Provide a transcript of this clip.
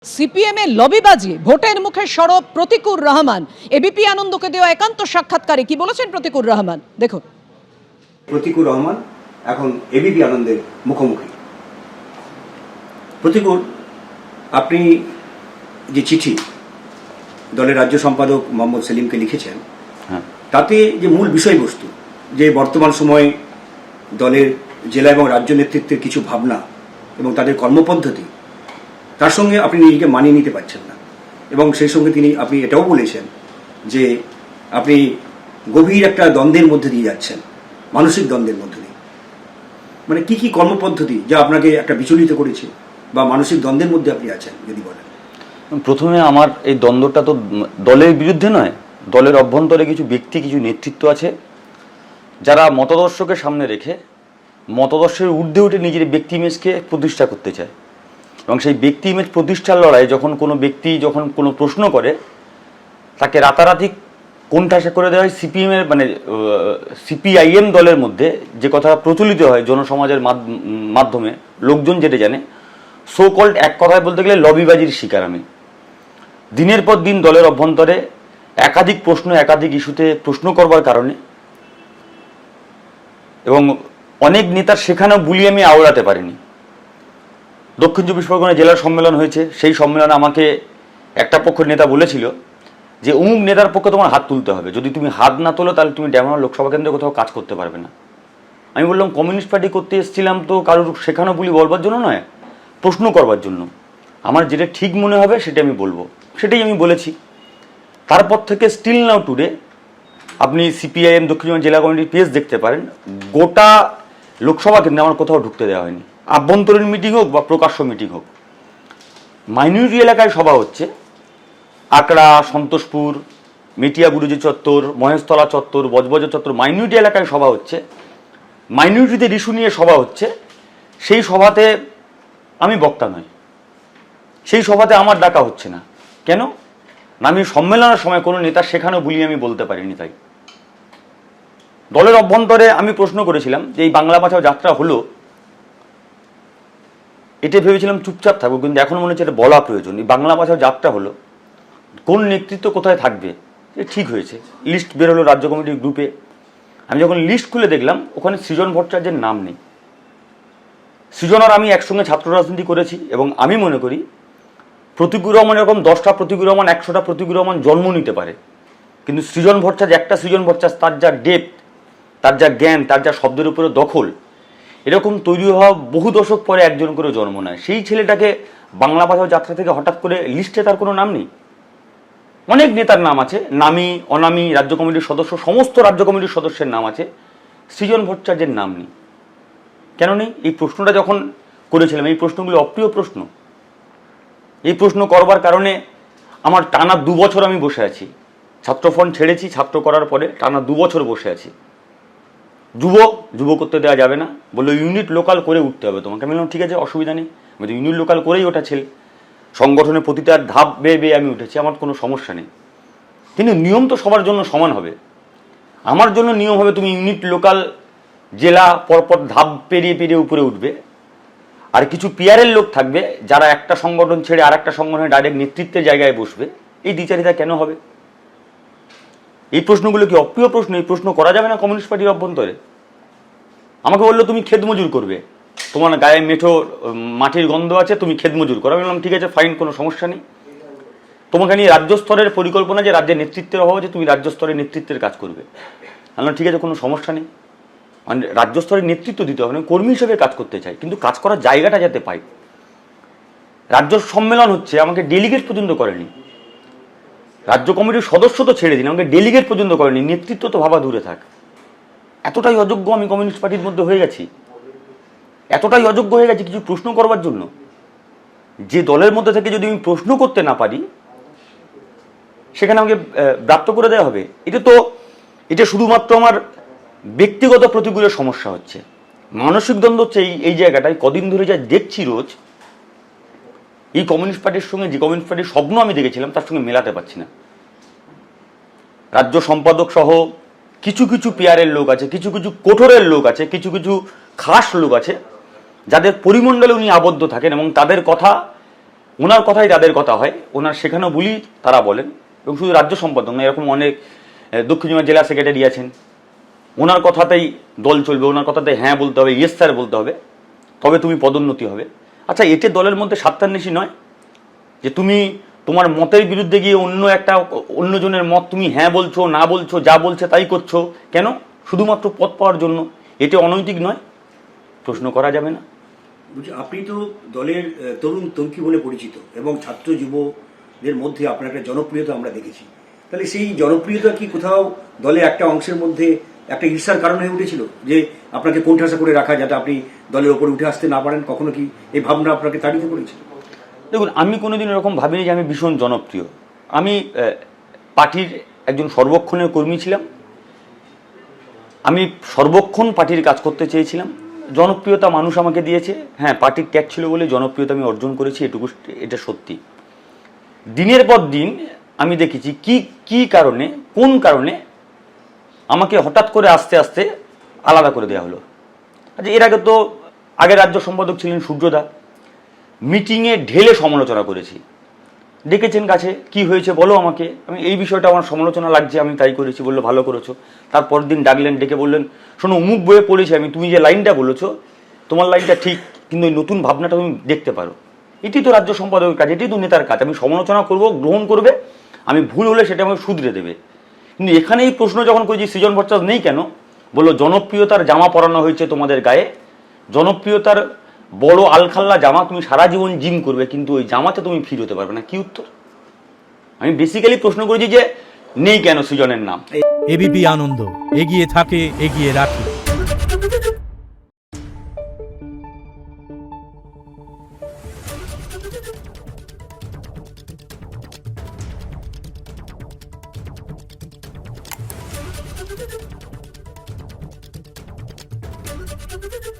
CPM এর লবিবাজি, ভোটের মুখে সরব প্রতিকুর রহমান। এবিপি আনন্দকে দেওয়া একান্ত সাক্ষাৎকারে কি বলেছেন প্রতিকুর রহমান, দেখুন। প্রতিকুর রহমান এখন এবিপি আনন্দের মুখোমুখি। প্রতিকুর, আপনি যে চিঠি দলের রাজ্য সম্পাদক মোহাম্মদ সেলিমকে লিখেছেন, তাতে যে মূল বিষয়বস্তু, যে বর্তমান সময়ে দলের জেলা এবং রাজ্য নেতৃত্বের কিছু ভাবনা এবং তাদের কর্মপদ্ধতি, তার সঙ্গে আপনি নিজেকে মানিয়ে নিতে পারছেন না। এবং সেই সঙ্গে আপনি এটাও বলেছেন যে আপনি গভীর একটা দ্বন্দ্বের মধ্যে দিয়ে যাচ্ছেন, মানসিক দ্বন্দ্বের মধ্যে দিয়ে। মানে কি কি কর্মপদ্ধতি যা আপনাকে একটা বিচলিত করেছে বা মানসিক দ্বন্দ্বের মধ্যে আপনি আছেন, যদি বলেন। প্রথমে আমার এই দ্বন্দ্বটা তো দলের বিরুদ্ধে নয়, দলের অভ্যন্তরে কিছু ব্যক্তি, কিছু নেতৃত্ব আছে যারা মতাদর্শকে সামনে রেখে মতাদর্শের ঊর্ধ্বে উঠে নিজের ব্যক্তি ইমেজকে প্রতিষ্ঠা করতে চায়। এবং সেই ব্যক্তি ইমেজ প্রতিষ্ঠার লড়াই যখন কোনো ব্যক্তি যখন কোনো প্রশ্ন করে, তাকে রাতারাতি কোণঠাসা করে দেওয়া হয়। সিপিএমের মানে সিপিআইএম দলের মধ্যে যে কথা প্রচলিত হয় জনসমাজের মাধ্যমে, লোকজন যেটা জানে, সো কল্ড এক কথায় বলতে গেলে লবিবাজির শিকার আমি। দিনের পর দিন দলের অভ্যন্তরে একাধিক প্রশ্ন, একাধিক ইস্যুতে প্রশ্ন করবার কারণে এবং অনেক নেতার সেখানেও বুলি আমি আওড়াতে পারিনি। দক্ষিণ চব্বিশ পরগনা জেলার সম্মেলন হয়েছে, সেই সম্মেলনে আমাকে একটা পক্ষের নেতা বলেছিল যে অমুক নেতার পক্ষে তোমার হাত তুলতে হবে, যদি তুমি হাত না তোলো তাহলে তুমি ড্যামরা লোকসভা কেন্দ্রে কোথাও কাজ করতে পারবে না। আমি বললাম, কমিউনিস্ট পার্টি করতে এসেছিলাম তো কারোর সেখানেও বুলি বলবার জন্য নয়, প্রশ্ন করবার জন্য। আমার যেটা ঠিক মনে হবে সেটা আমি বলবো, সেটাই আমি বলেছি। তারপর থেকে স্টিল নাও টুডে আপনি সিপিআইএম দক্ষিণ জেলা কমিটির পেজ দেখতে পারেন, গোটা লোকসভা কেন্দ্রে আমার কোথাও ঢুকতে দেওয়া হয়নি। আভ্যন্তরীণ মিটিং হোক বা প্রকাশ্য মিটিং হোক, মাইনরিটি এলাকায় সভা হচ্ছে, আকড়া, সন্তোষপুর, মেটিয়াবুরুজি চত্বর, মহেশতলা চত্বর, বজবজ চত্বর, মাইনরিটি এলাকায় সভা হচ্ছে, মাইনরিটিদের ইস্যু নিয়ে সভা হচ্ছে। সেই সভাতে আমি বক্তা নই, সেই সভাতে আমার ডাকা হচ্ছে না। কেন না, আমি সম্মেলনের সময় কোনো নেতা সেখানেও বুলি আমি বলতে পারিনি। তাই দলের অভ্যন্তরে আমি প্রশ্ন করেছিলাম যে এই বাংলা বাঁচাও যাত্রা হলো, এটা ভেবেছিলাম চুপচাপ থাকবো, কিন্তু এখন মনে হচ্ছে এটা বলা প্রয়োজন। এই বাংলা বাঁচাও যাত্রা হলো, কোন নেতৃত্ব কোথায় থাকবে ঠিক হয়েছে। লিস্ট বের হলো রাজ্য কমিটির গ্রুপে। আমি যখন লিস্ট খুলে দেখলাম ওখানে সৃজন ভট্টাচার্যের নাম নেই। সৃজন আর আমি একসঙ্গে ছাত্র রাজনীতি করেছি এবং আমি মনে করি প্রতিকুর রহমান এরকম 10টা প্রতিকুর রহমান, 100টা প্রতিকুর রহমান জন্ম নিতে পারে, কিন্তু সৃজন ভট্টাচার্য, একটা সৃজন ভট্টাচার্য, তার যা ডেপথ, তার যা জ্ঞান, তার যা শব্দের উপরে দখল, এরকম তৈরি হওয়া বহু দশক পরে একজন করে জন্ম নেয়। সেই ছেলেটাকে বাংলা ভাষা যাত্রা থেকে হঠাৎ করে লিস্টে তার কোনো নাম নেই। অনেক নেতার নাম আছে, নামী অনামী রাজ্য কমিটির সদস্য, সমস্ত রাজ্য কমিটির সদস্যের নাম আছে, সৃজন ভট্টাচার্যের নাম নেই। কেন নেই? এই প্রশ্নটা যখন করেছিলাম, এই প্রশ্নগুলো অপ্রিয় প্রশ্ন। এই প্রশ্ন করবার কারণে আমার টানা 2 বছর আমি বসে আছি। ছাত্রফ্রন্ট ছেড়েছি, ছাত্র করার পরে টানা 2 বছর বসে আছি। যুব করতে দেওয়া যাবে না, বললো ইউনিট লোকাল করে উঠতে হবে তোমাকে। আমি বললাম ঠিক আছে, অসুবিধা নেই, আমি তো ইউনিট লোকাল করেই ওঠা ছেলে, সংগঠনের প্রতিটা ধাপ বেয়ে বেয়ে আমি উঠেছি, আমার কোনো সমস্যা নেই। কিন্তু নিয়ম তো সবার জন্য সমান হবে। আমার জন্য নিয়ম হবে তুমি ইউনিট লোকাল জেলা পরপর ধাপ পেরিয়ে পেরিয়ে উপরে উঠবে, আর কিছু পিয়ারের লোক থাকবে যারা একটা সংগঠন ছেড়ে আর একটা সংগঠনের ডাইরেক্ট নেতৃত্বের জায়গায় বসবে। এই দ্বিচারিতা কেন হবে? এই প্রশ্নগুলো কি অপ্রিয় প্রশ্ন? এই প্রশ্ন করা যাবে না কমিউনিস্ট পার্টির অভ্যন্তরে? আমাকে বললো তুমি ক্ষেত মজুর করবে, তোমার গায়ে মেঠো মাটির গন্ধ আছে, তুমি ক্ষেত মজুর করো। আমি বললাম ঠিক আছে, ফাইন, কোনো সমস্যা নেই। তোমাকে নিয়ে রাজ্য স্তরের পরিকল্পনা, যে রাজ্যের নেতৃত্বের অভাব, যে তুমি রাজ্য স্তরের নেতৃত্বের কাজ করবে। বললাম ঠিক আছে, কোনো সমস্যা নেই। মানে রাজ্য স্তরের নেতৃত্ব দিতে হবে না, কর্মী হিসেবে কাজ করতে চাই, কিন্তু কাজ করার জায়গাটা যাতে পাই। রাজ্য সম্মেলন হচ্ছে, আমাকে ডেলিগেট পর্যন্ত করেনি। রাজ্য কমিটির সদস্য তো ছেড়ে দিন, আমাকে ডেলিগেট পর্যন্ত করেনি, নেতৃত্ব তো ভাবা দূরে থাক। এতটাই অযোগ্য আমি কমিউনিস্ট পার্টির মধ্যে হয়ে গেছি, এতটাই অযোগ্য হয়ে গেছি কিছু প্রশ্ন করবার জন্য। যে দলের মধ্যে থেকে যদি আমি প্রশ্ন করতে না পারি, সেখানে আমাকে ব্রাত্য করে দেওয়া হবে। এটা শুধুমাত্র আমার ব্যক্তিগত প্রতিকূলের সমস্যা হচ্ছে, মানসিক দ্বন্দ্ব হচ্ছে এই জায়গাটায়। কদিন ধরে যা দেখছি রোজ, এই কমিউনিস্ট পার্টির সঙ্গে যে কমিউনিস্ট পার্টির স্বপ্ন আমি দেখেছিলাম তার সঙ্গে মেলাতে পারছি না। রাজ্য সম্পাদক সহ কিছু কিছু পিয়ারের লোক আছে, কিছু কিছু কঠোরের লোক আছে, কিছু কিছু খাস লোক আছে যাদের পরিমণ্ডলে উনি আবদ্ধ থাকেন এবং তাদের কথা ওনার কথাই তাদের কথা হয়, ওনার শেখানো বলি তারা বলেন। এবং শুধু রাজ্য সম্পাদক না, এরকম অনেক দক্ষিণ জেলা সেক্রেটারি আছেন, ওনার কথাতেই দল চলবে, ওনার কথাতেই হ্যাঁ বলতে হবে, ইয়েস স্যার বলতে হবে, তবে তুমি পদোন্নতি হবে। আচ্ছা, এতে দলের মধ্যে স্বার্থান্বেষী নয় যে তুমি তোমার মতের বিরুদ্ধে গিয়ে অন্যজনের মত তুমি হ্যাঁ বলছো, না বলছো, যা বলছে তাই করছো কেন? শুধুমাত্র পদ পাওয়ার জন্য। এটা অনৈতিক নয়? প্রশ্ন করা যাবে না? বলছি, আপনি তো দলের তরুণ তর্কি বলে পরিচিত এবং ছাত্র যুবদের মধ্যে আপনার একটা জনপ্রিয়তা আমরা দেখেছি। তাহলে সেই জনপ্রিয়তা কি কোথাও দলের একটা অংশের মধ্যে একটা ঈর্ষার কারণ হয়ে উঠেছিল, যে আপনাকে কোণঠাসা করে রাখা, যাতে আপনি দলের ওপরে উঠে আসতে না পারেন? কখনো কি এই ভাবনা আপনাকে তাড়িত করেছিল? দেখুন, আমি কোনোদিন এরকম ভাবিনি যে আমি ভীষণ জনপ্রিয়। আমি পার্টির একজন সর্বক্ষণের কর্মী ছিলাম, আমি সর্বক্ষণ পার্টির কাজ করতে চেয়েছিলাম। জনপ্রিয়তা মানুষ আমাকে দিয়েছে, হ্যাঁ, পার্টির ত্যাগ ছিল বলে জনপ্রিয়তা আমি অর্জন করেছি, এটা সত্যি। দিনের পর দিন আমি দেখেছি কি কারণে, কোন কারণে আমাকে হঠাৎ করে আস্তে আস্তে আলাদা করে দেওয়া হলো। আচ্ছা, এর আগে তো আগের রাজ্য সম্পাদক ছিলেন সূর্যদা, মিটিংয়ে ঢেলে সমালোচনা করেছি, ডেকেছেন কাছে, কি হয়েছে বলো আমাকে, আমি এই বিষয়টা আমার সমালোচনা লাগছে, আমি তাই করেছি, বললো ভালো করেছো। তারপর দিন ডাকলেন, ডেকে বললেন, শোনো, অমুক বইয়ে পড়েছি আমি, তুমি যে লাইনটা বলেছো তোমার লাইনটা ঠিক, কিন্তু ওই নতুন ভাবনাটা তুমি দেখতে পারো। এটি তো রাজ্য সম্পাদকের কাজ, এটি তো নেতার কাজ। আমি সমালোচনা করব, গ্রহণ করবে, আমি ভুল হলে সেটা আমাকে শুধরে দেবে। কিন্তু এখানে এই প্রশ্ন যখন করেছি সৃজন ভট্টাচার্য নেই কেন, বললো জনপ্রিয়তার জামা পরানো হয়েছে তোমাদের গায়ে, জনপ্রিয়তার বড় আলখাল্লা জামা, তুমি সারা জীবন জিম করবে কিন্তু ওই জামাতে তুমি ফির হতে পারবে না। কি উত্তর? আমি বেসিক্যালি প্রশ্ন করেছি যে নেই কেন সৃজনের নাম। এবিপি আনন্দ, এগিয়ে থাকে, এগিয়ে রাখে। Thank you.